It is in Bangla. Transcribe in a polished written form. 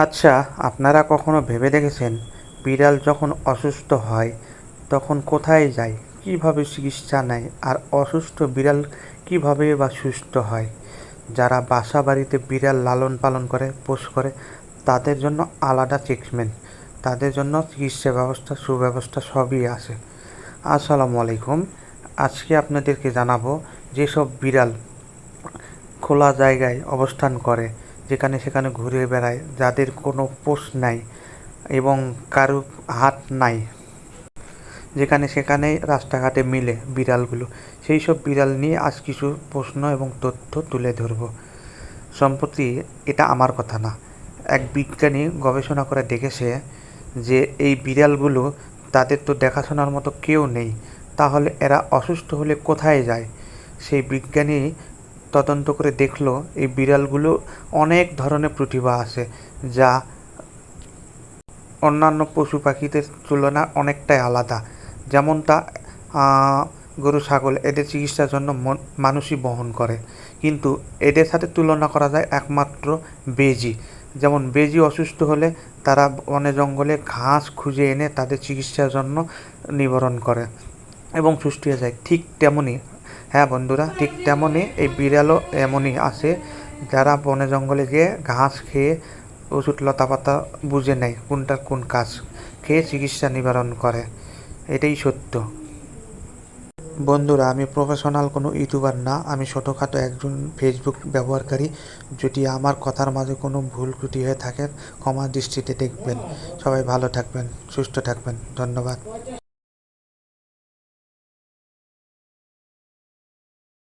আচ্ছা, আপনারা কখনো ভেবে দেখেছেন বিড়াল যখন অসুস্থ হয় তখন কোথায় যায়, কীভাবে চিকিৎসা নেয়, আর অসুস্থ বিড়াল কীভাবে বা সুস্থ হয়? যারা বাসা বাড়িতে বিড়াল লালন পালন করে, পোষ করে, তাদের জন্য আলাদা ট্রিটমেন্ট, তাদের জন্য চিকিৎসা ব্যবস্থা, সুব্যবস্থা সবই আছে। আসসালামু আলাইকুম। আজকে আপনাদেরকে জানাবো যেসব বিড়াল খোলা জায়গায় অবস্থান করে, যেখানে সেখানে ঘুরে বেড়ায়, যাদের কোনো পোষ নাই এবং কারো হাত নাই, যেখানে সেখানে রাস্তাঘাটে মিলে বিড়ালগুলো, সেই সব বিড়াল নিয়ে আজ কিছু প্রশ্ন এবং তথ্য তুলে ধরব। সম্প্রতি, এটা আমার কথা না, এক বিজ্ঞানী গবেষণা করে দেখেছে যে এই বিড়ালগুলো, তাদের তো দেখাশোনার মতো কেউ নেই, তাহলে এরা অসুস্থ হলে কোথায় যায়? সেই বিজ্ঞানী তদন্ত করে দেখলো এই বিড়ালগুলো অনেক ধরনের প্রতিভা আছে, যা অন্যান্য পশু পাখিদের তুলনায় অনেকটাই আলাদা। যেমনটা গরু ছাগল, এদের চিকিৎসার জন্য মানুষই বহন করে, কিন্তু এদের সাথে তুলনা করা যায় একমাত্র বেজি। যেমন বেজি অসুস্থ হলে তারা বনে জঙ্গলে ঘাস খুঁজে এনে তাদের চিকিৎসার জন্য নিবারণ করে এবং সুস্থ হয়ে যায়। ঠিক তেমনই, হ্যাঁ বন্ধুরা, ঠিক তেমনই এই বিড়ালও এমনই আছে, যারা বনে জঙ্গলে গিয়ে ঘাস খেয়ে, ওষুধ লতাপাতা বুঝে নেয় কোনটার কোন কাজ, খেয়ে চিকিৎসা নিবারণ করে। এটাই সত্য। বন্ধুরা, আমি প্রফেশনাল কোনো ইউটিউবার না, আমি ছোটোখাটো একজন ফেসবুক ব্যবহারকারী। যদি আমার কথার মাঝে কোনো ভুল ত্রুটি হয়ে থাকে, ক্ষমা দৃষ্টিতে দেখবেন। সবাই ভালো থাকবেন, সুস্থ থাকবেন। ধন্যবাদ।